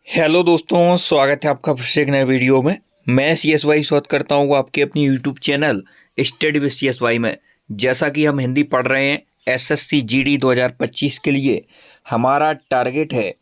Hello दोस्तों, स्वागत है आपका फिर से एक नए वीडियो में। मैं CSY स्वागत करता हूँ आपके अपनी YouTube channel study with CSY में। जैसा कि हम हिंदी पढ़ रहे हैं SSC GD 2025 के लिए हमारा टारगेट है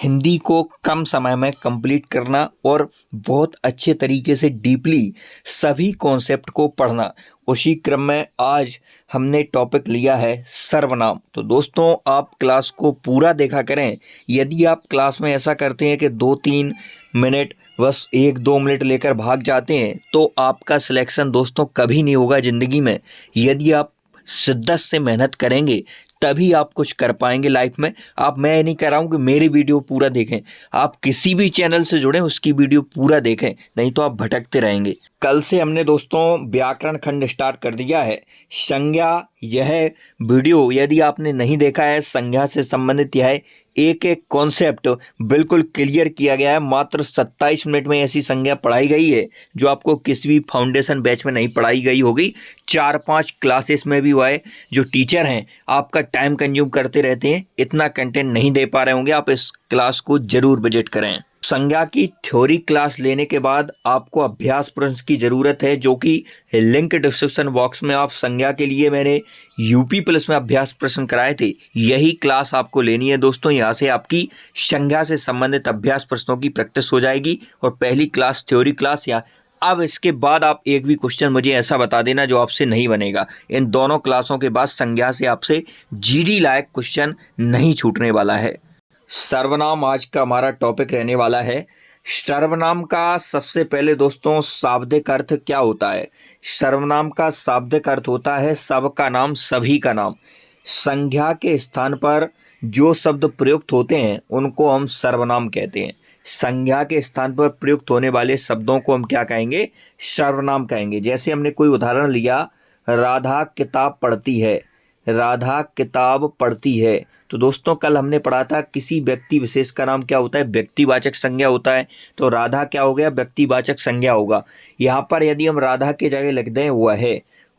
हिंदी को कम समय में कंप्लीट करना और बहुत अच्छे तरीके से डीपली सभी कॉन्सेप्ट को पढ़ना। उसी क्रम में आज हमने टॉपिक लिया है सर्वनाम। तो दोस्तों, आप क्लास को पूरा देखा करें। यदि आप क्लास में ऐसा करते हैं कि 2-3 मिनट बस 1-2 मिनट लेकर भाग जाते हैं तो आपका सिलेक्शन दोस्तों कभी नहीं होगा ज़िंदगी में। यदि आप शिद्दत से मेहनत करेंगे तभी आप कुछ कर पाएंगे लाइफ में। मैं नहीं कह रहा हूँ कि मेरी वीडियो पूरा देखें, आप किसी भी चैनल से जुड़ें उसकी वीडियो पूरा देखें, नहीं तो आप भटकते रहेंगे। कल से हमने दोस्तों व्याकरण खंड स्टार्ट कर दिया है। संज्ञा, यह वीडियो यदि आपने नहीं देखा है, संज्ञा से संबंधित यह एक एक कॉन्सेप्ट बिल्कुल क्लियर किया गया है। मात्र 27 मिनट में ऐसी संज्ञा पढ़ाई गई है जो आपको किसी भी फाउंडेशन बैच में नहीं पढ़ाई गई होगी। 4-5 क्लासेस में भी वह जो टीचर हैं आपका टाइम कंज्यूम करते रहते हैं, इतना कंटेंट नहीं दे पा रहे होंगे। आप इस क्लास को जरूर विजिट करें। संज्ञा की थ्योरी क्लास लेने के बाद आपको अभ्यास प्रश्न की ज़रूरत है, जो कि लिंक डिस्क्रिप्शन बॉक्स में। आप संज्ञा के लिए मैंने यूपी प्लस में अभ्यास प्रश्न कराए थे, यही क्लास आपको लेनी है दोस्तों। यहाँ से आपकी संज्ञा से संबंधित अभ्यास प्रश्नों की प्रैक्टिस हो जाएगी और पहली क्लास थ्योरी क्लास या अब इसके बाद आप एक भी क्वेश्चन मुझे ऐसा बता देना जो आपसे नहीं बनेगा। इन दोनों क्लासों के बाद संज्ञा से आपसे GD लायक क्वेश्चन नहीं छूटने वाला है। सर्वनाम आज का हमारा टॉपिक रहने वाला है। सर्वनाम का सबसे पहले दोस्तों शाब्दिक अर्थ क्या होता है? सर्वनाम का शाब्दिक अर्थ होता है सब का नाम, सभी का नाम। संज्ञा के स्थान पर जो शब्द प्रयुक्त होते हैं उनको हम सर्वनाम कहते हैं। संज्ञा के स्थान पर प्रयुक्त होने वाले शब्दों को हम क्या कहेंगे? सर्वनाम कहेंगे। जैसे हमने कोई उदाहरण लिया, राधा किताब पढ़ती है। राधा किताब पढ़ती है। तो दोस्तों कल हमने पढ़ा था किसी व्यक्ति विशेष का नाम क्या होता है? व्यक्तिवाचक संज्ञा होता है। तो राधा क्या हो गया? व्यक्तिवाचक संज्ञा होगा। यहाँ पर यदि हम राधा के जगह लिख दें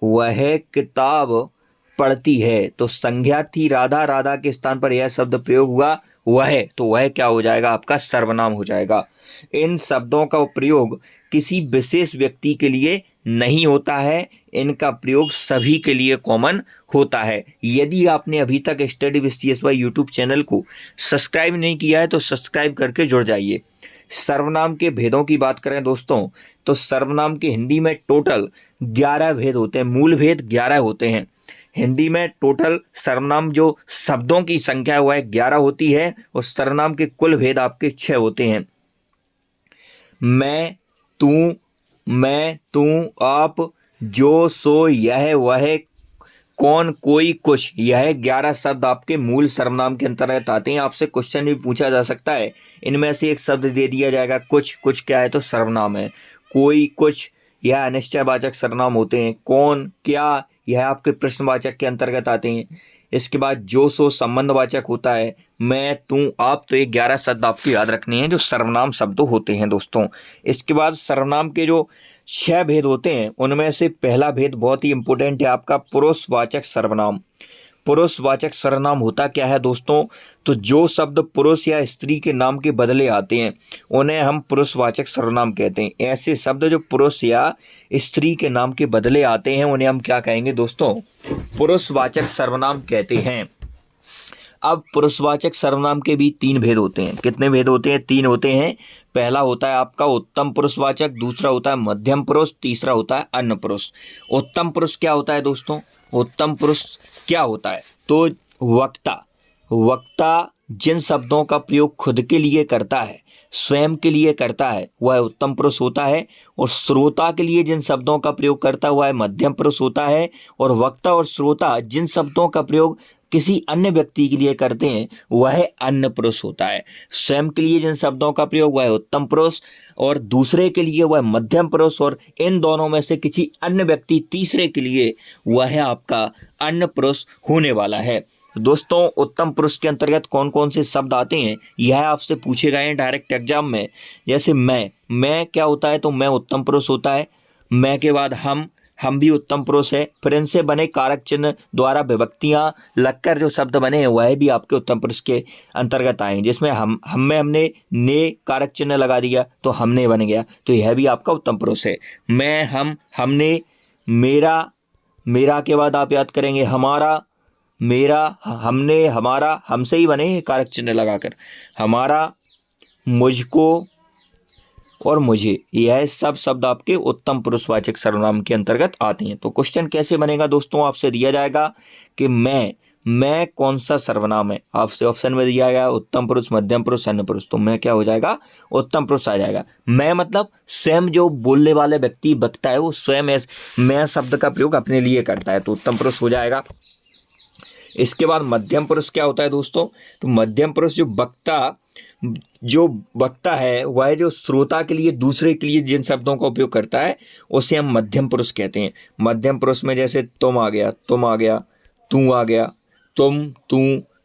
वह किताब पढ़ती है, तो संज्ञा थी राधा, राधा के स्थान पर यह शब्द प्रयोग हुआ वह, तो वह क्या हो जाएगा? आपका सर्वनाम हो जाएगा। इन शब्दों का प्रयोग किसी विशेष व्यक्ति के लिए नहीं होता है, इनका प्रयोग सभी के लिए कॉमन होता है। यदि आपने अभी तक study with CSY YouTube channel को सब्सक्राइब नहीं किया है तो सब्सक्राइब करके जुड़ जाइए। सर्वनाम के भेदों की बात करें दोस्तों, तो सर्वनाम के हिंदी में टोटल 11 भेद होते हैं। मूल भेद 11 होते हैं। हिंदी में टोटल सर्वनाम जो शब्दों की संख्या है वह 11 होती है और सर्वनाम के कुल भेद आपके 6 होते हैं। मैं, तू, आप, जो, सो, यह, वह, कौन, कोई, कुछ, यह 11 शब्द आपके मूल सर्वनाम के अंतर्गत आते हैं। आपसे क्वेश्चन भी पूछा जा सकता है, इनमें से एक शब्द दे दिया जाएगा कुछ। कुछ क्या है? तो सर्वनाम है। कोई, कुछ, यह अनिश्चयवाचक सर्वनाम होते हैं। कौन, क्या, यह आपके प्रश्नवाचक के अंतर्गत आते हैं। इसके बाद जो, सो संबंधवाचक होता है। मैं, तू, आप, तो ये 11 शब्द आपको याद रखने हैं जो सर्वनाम शब्द होते हैं दोस्तों। इसके बाद सर्वनाम के जो 6 भेद होते हैं उनमें से पहला भेद बहुत ही इंपॉर्टेंट है आपका पुरुषवाचक सर्वनाम। पुरुषवाचक सर्वनाम होता क्या है दोस्तों? तो जो शब्द पुरुष या स्त्री के नाम के बदले आते हैं उन्हें हम पुरुषवाचक सर्वनाम कहते हैं। ऐसे शब्द जो पुरुष या स्त्री के नाम के बदले आते हैं उन्हें हम क्या कहेंगे दोस्तों? पुरुषवाचक सर्वनाम कहते हैं। अब पुरुषवाचक सर्वनाम के भी 3 भेद होते हैं। कितने भेद होते हैं? 3 होते हैं। पहला होता है आपका उत्तम पुरुषवाचक, दूसरा होता है मध्यम पुरुष, तीसरा होता है अन्य पुरुष। उत्तम पुरुष क्या होता है दोस्तों? उत्तम पुरुष क्या होता है? तो वक्ता जिन शब्दों का प्रयोग खुद के लिए करता है, स्वयं के लिए करता है, वह उत्तम पुरुष होता है। और श्रोता के लिए जिन शब्दों का प्रयोग करता है वह मध्यम पुरुष होता है। और वक्ता और श्रोता जिन शब्दों का प्रयोग किसी अन्य व्यक्ति के लिए करते हैं वह अन्य पुरुष होता है। स्वयं के लिए जिन शब्दों का प्रयोग वह उत्तम पुरुष और दूसरे के लिए वह मध्यम पुरुष, और इन दोनों में से किसी अन्य व्यक्ति तीसरे के लिए वह आपका अन्य पुरुष होने वाला है। दोस्तों उत्तम पुरुष के अंतर्गत कौन कौन से शब्द आते हैं यह आपसे पूछे गए हैं डायरेक्ट एग्जाम में। जैसे मैं क्या होता है? तो मैं उत्तम पुरुष होता है। मैं के बाद हम, हम भी उत्तम पुरुष है। फिर इनसे बने कारक चिन्ह द्वारा विभक्तियां लगकर जो शब्द बने हैं वह भी आपके उत्तम पुरुष के अंतर्गत आए, जिसमें हम में हमने ने कारक चिन्ह लगा दिया तो हमने बन गया, तो यह भी आपका उत्तम पुरुष है। मैं, हम, हमने, मेरा, मेरा के बाद आप याद करेंगे हमारा, मेरा, हमने, हमारा, हमसे ही बने हैं कारक चिन्ह लगाकर, हमारा, मुझको और मुझे, यह सब शब्द आपके उत्तम पुरुषवाचक सर्वनाम के अंतर्गत आते हैं। तो क्वेश्चन कैसे बनेगा दोस्तों, आपसे दिया जाएगा कि मैं कौन सा सर्वनाम है, आपसे ऑप्शन में दिया गया उत्तम पुरुष, मध्यम पुरुष, अन्य पुरुष, तो मैं क्या हो जाएगा, उत्तम पुरुष आ जाएगा। मैं मतलब स्वयं जो बोलने वाले व्यक्ति वक्ता है वो स्वयं मैं शब्द का प्रयोग अपने लिए करता है, तो उत्तम पुरुष हो जाएगा। इसके बाद मध्यम पुरुष क्या होता है दोस्तों, तो मध्यम पुरुष जो वक्ता है वह जो श्रोता के लिए, दूसरे के लिए जिन शब्दों का उपयोग करता है उसे हम मध्यम पुरुष कहते हैं। मध्यम पुरुष में जैसे तुम आ गया, तू आ गया, तुम,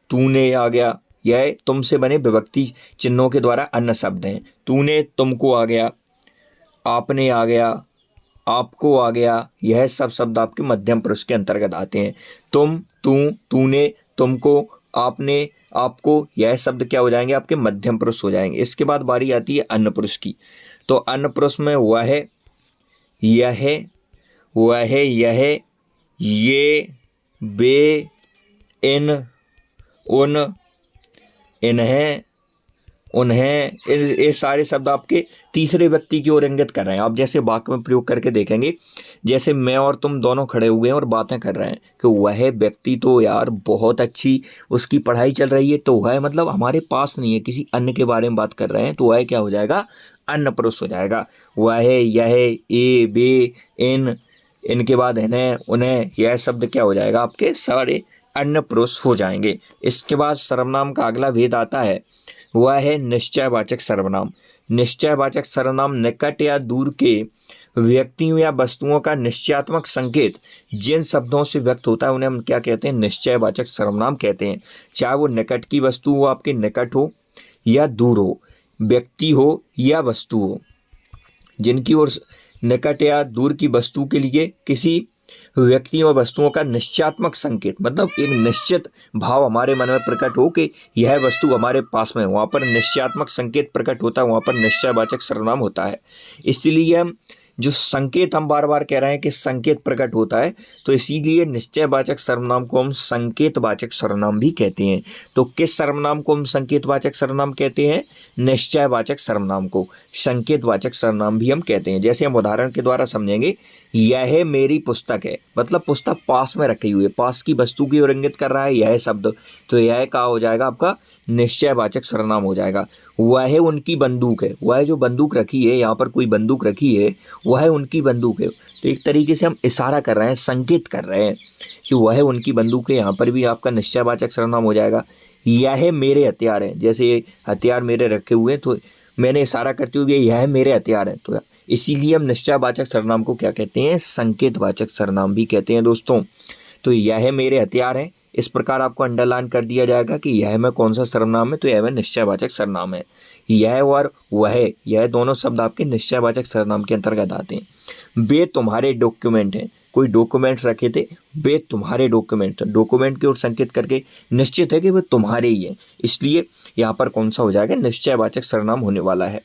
तूने आ गया, यह तुमसे बने विभक्ति चिन्हों के द्वारा अन्य शब्द हैं। तूने, तुमको आ गया, आपने आ गया, आपको आ गया, यह सब शब्द आपके मध्यम पुरुष के अंतर्गत आते हैं। तुम, तूने, तुमको, आपने, आपको, यह शब्द क्या हो जाएंगे, आपके मध्यम पुरुष हो जाएंगे। इसके बाद बारी आती है अन्य पुरुष की, तो अन्य पुरुष में वह, यह, ये, वे, इन, उन, इन्हें, उन्हें, ये सारे शब्द आपके तीसरे व्यक्ति की ओर इंगित कर रहे हैं। आप जैसे वाक्य में प्रयोग करके देखेंगे, जैसे मैं और तुम दोनों खड़े हुए हैं और बातें कर रहे हैं कि वह व्यक्ति तो यार बहुत अच्छी उसकी पढ़ाई चल रही है, तो वह मतलब हमारे पास नहीं है, किसी अन्य के बारे में बात कर रहे हैं, तो वह क्या हो जाएगा, अन्य पुरुष हो जाएगा। वह, यह, ये, वे, इनके बाद इन्हें, उन्हें, यह शब्द क्या हो जाएगा, आपके सारे अन्य पुरुष हो जाएंगे। इसके बाद सर्वनाम का अगला भेद आता है, वह है निश्चयवाचक सर्वनाम। निश्चयवाचक सर्वनाम निकट या दूर के व्यक्तियों या वस्तुओं का निश्चयात्मक संकेत जिन शब्दों से व्यक्त होता है उन्हें हम क्या कहते हैं, निश्चयवाचक सर्वनाम कहते हैं। चाहे वो निकट की वस्तु हो, आपके निकट हो या दूर हो, व्यक्ति हो या वस्तु हो, जिनकी ओर निकट या दूर की वस्तु के लिए किसी व्यक्तियों और वस्तुओं का निश्चयात्मक संकेत, मतलब एक निश्चित भाव हमारे मन में प्रकट हो कि यह वस्तु हमारे पास में, वहाँ पर निश्चयात्मक संकेत प्रकट होता है, वहाँ पर निश्चयवाचक सर्वनाम होता है। इसलिए हम जो संकेत, हम बार बार कह रहे हैं कि संकेत प्रकट होता है, तो इसीलिए निश्चयवाचक सर्वनाम को हम संकेतवाचक सर्वनाम भी कहते हैं। तो किस सर्वनाम को हम संकेतवाचक सर्वनाम कहते हैं, निश्चयवाचक सर्वनाम को संकेतवाचक सर्वनाम भी हम कहते हैं। जैसे हम उदाहरण के द्वारा समझेंगे, यह मेरी पुस्तक है, मतलब पुस्तक पास में रखी हुई है, पास की वस्तु की ओर इंगित कर रहा है यह शब्द, तो यह क्या हो जाएगा, आपका निश्चयवाचक सर्वनाम हो जाएगा। वह उनकी बंदूक है, वह जो बंदूक रखी है, यहाँ पर कोई बंदूक रखी है, वह उनकी बंदूक है, तो एक तरीके से हम इशारा कर रहे हैं, संकेत कर रहे हैं कि वह उनकी बंदूक है, यहाँ पर भी आपका निश्चयवाचक सर्वनाम हो जाएगा। यह मेरे हथियार हैं, जैसे ये हथियार मेरे रखे हुए हैं, तो मैंने इशारा करते हुए यह मेरे हथियार हैं, तो इसीलिए हम निश्चयवाचक सर्वनाम को क्या कहते हैं, संकेतवाचक सर्वनाम भी कहते हैं दोस्तों। तो यह मेरे हथियार हैं, इस प्रकार आपको अंडरलाइन कर दिया जाएगा कि यह में कौन सा सर्वनाम है, तो यह में निश्चयवाचक सर्वनाम है। यह और वह, यह दोनों शब्द आपके निश्चयवाचक सर्वनाम के अंतर्गत आते हैं। वे तुम्हारे डॉक्यूमेंट हैं, कोई डॉक्यूमेंट्स रखे थे, वे तुम्हारे डॉक्यूमेंट, डॉक्यूमेंट की ओर संकेत करके निश्चित है कि वे तुम्हारे ही हैं, इसलिए यहाँ पर कौन सा हो जाएगा, निश्चयवाचक सर्वनाम होने वाला है।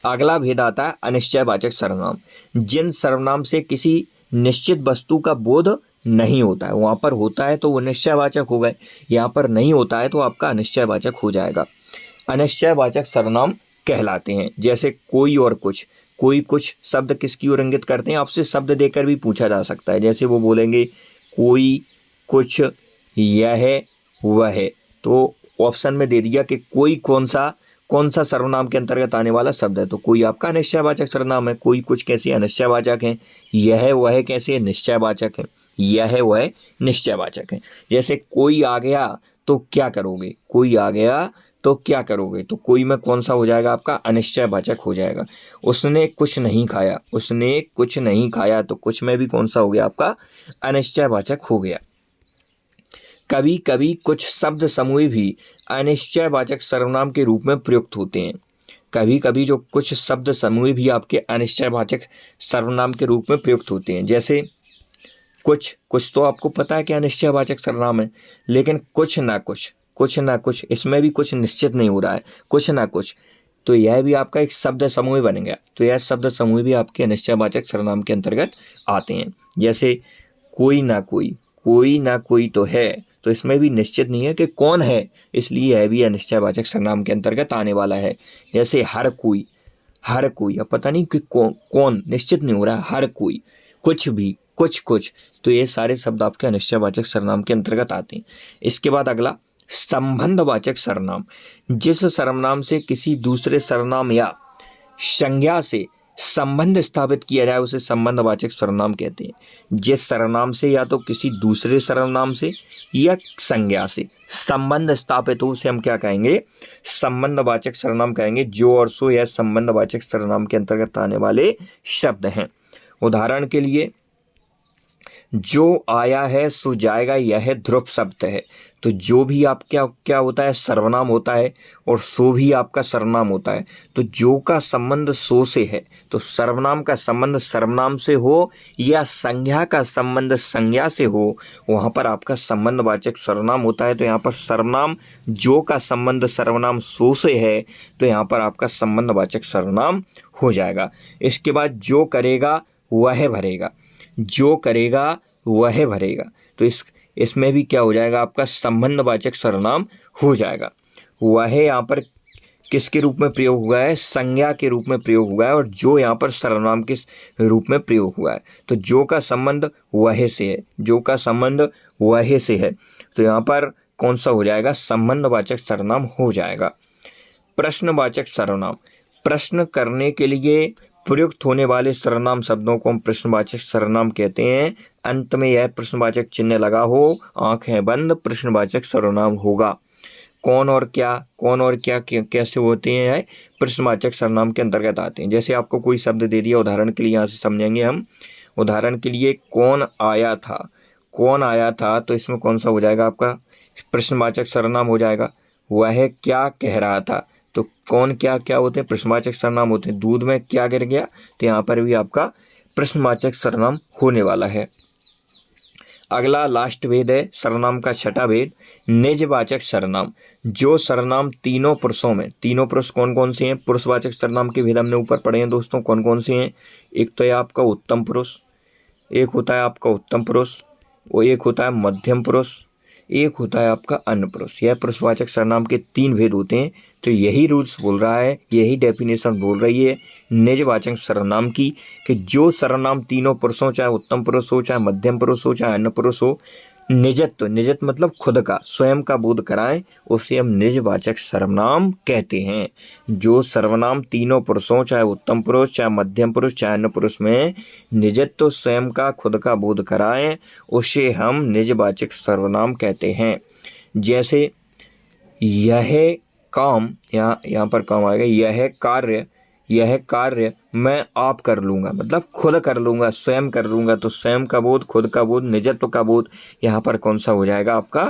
अगला भेद आता है अनिश्चयवाचक सर्वनाम। जिन सर्वनाम से किसी निश्चित वस्तु का बोध नहीं होता है, वहाँ पर होता है तो वो निश्चयवाचक हो गए, यहाँ पर नहीं होता है तो आपका अनिश्चयवाचक हो जाएगा। अनिश्चयवाचक सर्वनाम कहलाते हैं। जैसे कोई और कुछ, कोई कुछ शब्द किसकी ओर इंगित करते हैं, आपसे शब्द देकर भी पूछा जा सकता है। जैसे वो बोलेंगे कोई, कुछ, यह, वह, तो ऑप्शन में दे दिया कि कोई कौन सा सर्वनाम के अंतर्गत आने वाला शब्द है, तो कोई आपका निश्चयवाचक सर्वनाम है। कोई कुछ कैसे अनिश्चयवाचक है, यह वह कैसे निश्चयवाचक है, यह वह निश्चयवाचक है। जैसे कोई आ गया तो क्या करोगे, कोई आ गया तो क्या करोगे, तो कोई में कौन सा हो जाएगा, आपका अनिश्चयवाचक हो जाएगा। उसने कुछ नहीं खाया, उसने कुछ नहीं खाया, तो कुछ में भी कौन सा हो गया, आपका अनिश्चयवाचक हो गया। कभी कभी कुछ शब्द समूह भी अनिश्चयवाचक सर्वनाम के रूप में प्रयुक्त होते हैं। कभी कभी जो कुछ शब्द समूह भी आपके अनिश्चयवाचक सर्वनाम के रूप में प्रयुक्त होते हैं। जैसे कुछ तो आपको पता है कि अनिश्चयवाचक सर्वनाम है, लेकिन कुछ ना कुछ इसमें भी कुछ निश्चित नहीं हो रहा है, कुछ ना कुछ, तो यह भी आपका एक शब्द समूह बन गया। तो यह शब्द समूह भी आपके अनिश्चयवाचक सर्वनाम के अंतर्गत आते हैं। जैसे कोई ना कोई तो है, तो इसमें भी निश्चित नहीं है कि कौन है, इसलिए यह भी अनिश्चयवाचक सर्वनाम के अंतर्गत आने वाला है। जैसे हर कोई, अब पता नहीं कि कौन निश्चित नहीं हो रहा है, हर कोई, कुछ भी, कुछ, तो ये सारे शब्द आपके अनिश्चयवाचक सर्वनाम के अंतर्गत आते हैं। इसके बाद अगला संबंधवाचक सर्वनाम, जिस सर्वनाम से किसी दूसरे सर्वनाम या संज्ञा से संबंध स्थापित किया जाए उसे संबंधवाचक सर्वनाम कहते हैं। जिस सर्वनाम से या तो किसी दूसरे सर्वनाम से या संज्ञा से संबंध स्थापित हो उसे हम क्या कहेंगे, संबंधवाचक सर्वनाम कहेंगे। जो और सो यह संबंधवाचक सर्वनाम के अंतर्गत आने वाले शब्द हैं। उदाहरण के लिए, जो आया है सो जाएगा, यह ध्रुव शब्द है। तो जो भी आप क्या होता है, सर्वनाम होता है, और सो भी आपका सर्वनाम होता है। तो जो का संबंध सो से है, तो सर्वनाम का संबंध सर्वनाम से हो या संज्ञा का संबंध संज्ञा से हो, वहाँ पर आपका संबंधवाचक सर्वनाम होता है। तो यहाँ पर सर्वनाम जो का संबंध सर्वनाम सो से है, तो यहाँ पर आपका संबंधवाचक सर्वनाम हो जाएगा। इसके बाद जो करेगा वह भरेगा, जो करेगा वह भरेगा, तो इसमें भी क्या हो जाएगा, आपका संबंधवाचक सर्वनाम हो जाएगा। वह यहाँ पर किसके रूप में प्रयोग हुआ है, संज्ञा के रूप में प्रयोग हुआ है, और जो यहाँ पर सर्वनाम के रूप में प्रयोग हुआ है। तो जो का संबंध वह से है, जो का संबंध वह से है, तो यहाँ पर कौन सा हो जाएगा, संबंधवाचक सर्वनाम हो जाएगा। प्रश्नवाचक सर्वनाम, प्रश्न करने के लिए प्रयुक्त होने वाले सर्वनाम शब्दों को हम प्रश्नवाचक सर्वनाम कहते हैं। अंत में यह प्रश्नवाचक चिन्ह लगा हो, आंखें बंद, प्रश्नवाचक सर्वनाम होगा। कौन और क्या कैसे होते हैं, प्रश्नवाचक सर्वनाम के अंतर्गत आते हैं। जैसे आपको कोई शब्द दे दिया, उदाहरण के लिए यहाँ से समझेंगे हम। उदाहरण के लिए कौन आया था, तो इसमें कौन सा हो जाएगा, आपका प्रश्नवाचक सर्वनाम हो जाएगा। वह क्या कह रहा था, तो कौन क्या होते हैं, प्रश्नवाचक सर्वनाम होते हैं। दूध में क्या गिर गया, तो यहाँ पर भी आपका प्रश्नवाचक सर्वनाम होने वाला है। अगला लास्ट भेद है सर्वनाम का छठा भेद, निजवाचक सर्वनाम। जो सर्वनाम तीनों पुरुषों में, तीनों पुरुष कौन कौन से हैं, पुरुषवाचक सर्वनाम के भेद हमने ऊपर पढ़े हैं दोस्तों, कौन कौन से हैं। एक तो है आपका उत्तम पुरुष, एक होता है आपका उत्तम पुरुष, वो एक होता है मध्यम पुरुष, एक होता है आपका अन्य पुरुष। यह पुरुषवाचक सर्वनाम के 3 भेद होते हैं। तो यही रूल्स बोल रहा है, यही डेफिनेशन बोल रही है निजवाचक सर्वनाम की, कि जो सर्वनाम तीनों पुरुषों, चाहे उत्तम पुरुष हो, चाहे मध्यम पुरुष हो, चाहे अन्य पुरुष हो, निजत मतलब खुद का, स्वयं का बोध कराएं, उसे हम निजवाचक सर्वनाम कहते हैं। जो सर्वनाम तीनों पुरुषों, चाहे उत्तम पुरुष, चाहे मध्यम पुरुष, चाहे अन्य पुरुष में निजत्व, स्वयं का, खुद का बोध कराएं, उसे हम निजवाचक सर्वनाम कहते हैं। जैसे यह काम, यहाँ पर काम आएगा, यह कार्य मैं आप कर लूँगा, मतलब खुद कर लूँगा, स्वयं कर लूँगा। तो स्वयं का बोध, खुद का बोध, निजत्व का बोध, यहाँ पर कौन सा हो जाएगा, आपका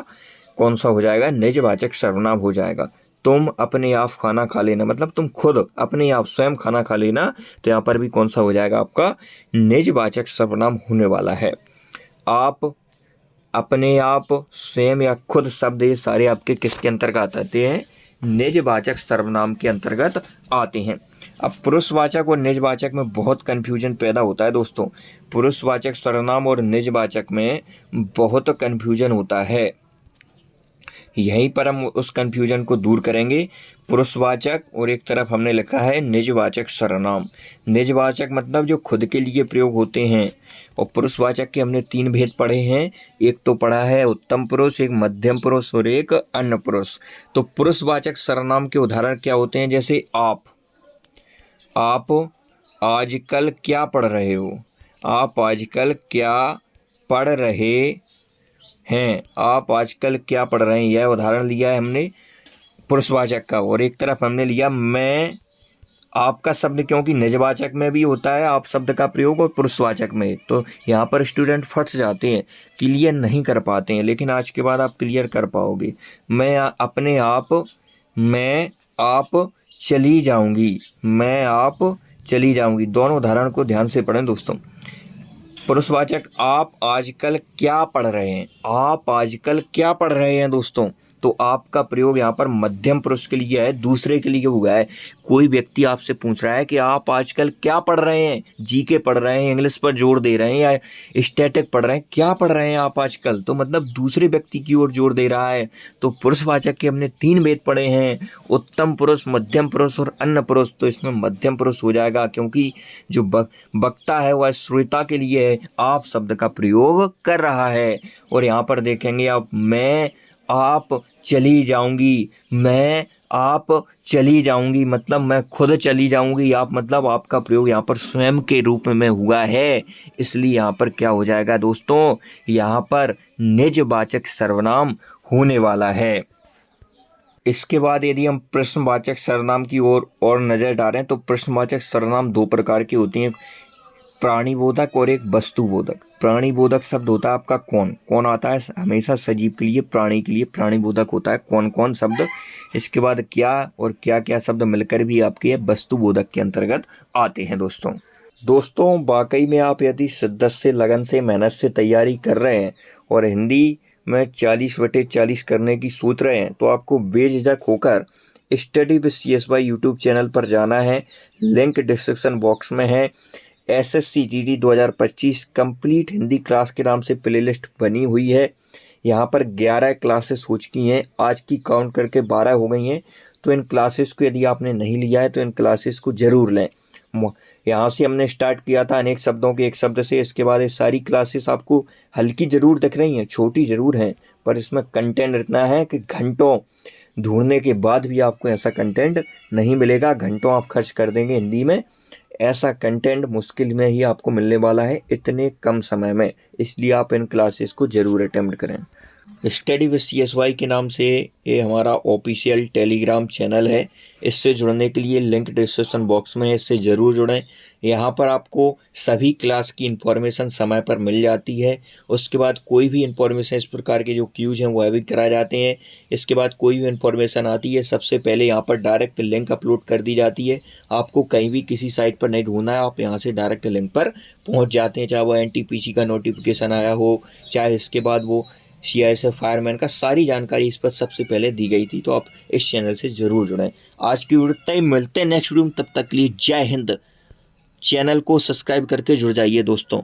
कौन सा हो जाएगा, निजवाचक सर्वनाम हो जाएगा। तुम अपने आप खाना खा लेना, मतलब तुम खुद अपने आप स्वयं खाना खा लेना, तो यहाँ पर भी कौन सा हो जाएगा, आपका निजवाचक सर्वनाम होने वाला है। आप, अपने आप, स्वयं या खुद शब्द, ये सारे आपके किसके अंतर्गत आते हैं, निजवाचक सर्वनाम के अंतर्गत आते हैं। अब पुरुषवाचक और निजवाचक में बहुत कन्फ्यूजन पैदा होता है दोस्तों। पुरुषवाचक सर्वनाम और निजवाचक में बहुत कन्फ्यूजन होता है। यहीं पर हम उस कन्फ्यूजन को दूर करेंगे। पुरुषवाचक और एक तरफ हमने लिखा है निजवाचक सर्वनाम। निजवाचक मतलब जो खुद के लिए प्रयोग होते हैं, और पुरुषवाचक के हमने 3 भेद पढ़े हैं। एक तो पढ़ा है उत्तम पुरुष, एक मध्यम पुरुष और एक अन्य पुरुष। तो पुरुषवाचक सर्वनाम के उदाहरण क्या होते हैं, जैसे आप आजकल क्या पढ़ रहे हो, आप आजकल क्या पढ़ रहे हैं, आप आजकल क्या पढ़ रहे हैं, यह उदाहरण लिया है हमने पुरुषवाचक का। और एक तरफ हमने लिया मैं आपका शब्द, क्योंकि निजवाचक में भी होता है आप शब्द का प्रयोग और पुरुषवाचक में, तो यहाँ पर स्टूडेंट फंस जाते हैं, क्लियर नहीं कर पाते हैं, लेकिन आज के बाद आप क्लियर कर पाओगे। मैं अपने आप, मैं आप चली जाऊंगी, मैं आप चली जाऊंगी। दोनों उदाहरण को ध्यान से पढ़ें दोस्तों। पुरुषवाचक आप आजकल क्या पढ़ रहे हैं, आप आजकल क्या पढ़ रहे हैं दोस्तों। तो आपका प्रयोग यहाँ पर मध्यम पुरुष के लिए है, दूसरे के लिए हुआ है। कोई व्यक्ति आपसे पूछ रहा है कि आप आजकल क्या पढ़ रहे हैं, जीके पढ़ रहे हैं, इंग्लिश पर जोर दे रहे हैं या स्टैटिक पढ़ रहे हैं, क्या पढ़ रहे हैं आप आजकल, तो मतलब दूसरे व्यक्ति की ओर जोर दे रहा है। तो पुरुषवाचक के हमने 3 भेद पढ़े हैं, उत्तम पुरुष, मध्यम पुरुष और अन्य पुरुष। तो इसमें मध्यम पुरुष हो जाएगा, क्योंकि जो वक्ता है वह श्रोता के लिए आप शब्द का प्रयोग कर रहा है। और यहाँ पर देखेंगे आप, मैं आप चली जाऊंगी, मैं आप चली जाऊंगी मतलब मैं खुद चली जाऊंगी, आप मतलब आपका प्रयोग यहाँ पर स्वयं के रूप में हुआ है। इसलिए यहाँ पर क्या हो जाएगा दोस्तों, यहाँ पर निजवाचक सर्वनाम होने वाला है। इसके बाद यदि हम प्रश्नवाचक सर्वनाम की ओर और नज़र डालें तो प्रश्नवाचक सर्वनाम 2 प्रकार की होती हैं, प्राणीबोधक और एक वस्तुबोधक। प्राणीबोधक शब्द होता है आपका कौन, कौन आता है हमेशा सजीव के लिए, प्राणी के लिए प्राणीबोधक होता है कौन कौन शब्द। इसके बाद क्या और क्या क्या शब्द मिलकर भी आपके वस्तुबोधक के अंतर्गत आते हैं दोस्तों वाकई में आप यदि शिद्दत से, लगन से, मेहनत से तैयारी कर रहे हैं और हिंदी में 40/40 करने की सोच रहे हैं तो आपको बेझिझक होकर study with CSY YouTube channel पर जाना है। लिंक डिस्क्रिप्शन बॉक्स में है। SSC GD 2025 complete Hindi class के नाम से प्लेलिस्ट बनी हुई है। यहाँ पर 11 क्लासेस हो चुकी हैं, आज की काउंट करके 12 हो गई हैं। तो इन क्लासेस को यदि आपने नहीं लिया है तो इन क्लासेस को ज़रूर लें। यहाँ से हमने स्टार्ट किया था अनेक शब्दों के एक शब्द से। इसके बाद ये सारी क्लासेस आपको हल्की ज़रूर दिख रही हैं, छोटी ज़रूर हैं, पर इसमें कंटेंट इतना है कि घंटों ढूंढने के बाद भी आपको ऐसा कंटेंट नहीं मिलेगा। घंटों आप खर्च कर देंगे हिंदी में, ऐसा कंटेंट मुश्किल में ही आपको मिलने वाला है इतने कम समय में। इसलिए आप इन क्लासेस को ज़रूर अटेम्प्ट करें। स्टडी विद CSY के नाम से ये हमारा ऑफिशियल टेलीग्राम चैनल है। इससे जुड़ने के लिए लिंक डिस्क्रिप्शन बॉक्स में है, इससे ज़रूर जुड़ें। यहाँ पर आपको सभी क्लास की इन्फॉर्मेशन समय पर मिल जाती है। उसके बाद कोई भी इन्फॉर्मेशन, इस प्रकार के जो क्यूज हैं वह भी कराए जाते हैं। इसके बाद कोई भी इन्फॉर्मेशन आती है सबसे पहले यहाँ पर डायरेक्ट लिंक अपलोड कर दी जाती है। आपको कहीं भी किसी साइट पर नहीं ढूंढना है, आप यहाँ से डायरेक्ट लिंक पर पहुँच जाते हैं। चाहे वो NTPC का नोटिफिकेशन आया हो, चाहे इसके बाद वो CISF फायरमैन का, सारी जानकारी इस पर सबसे पहले दी गई थी। तो आप इस चैनल से ज़रूर जुड़ें। आज की वीडियो तक मिलते हैं नेक्स्ट वीडियो में, तब तक के लिए जय हिंद। चैनल को सब्सक्राइब करके जुड़ जाइए दोस्तों।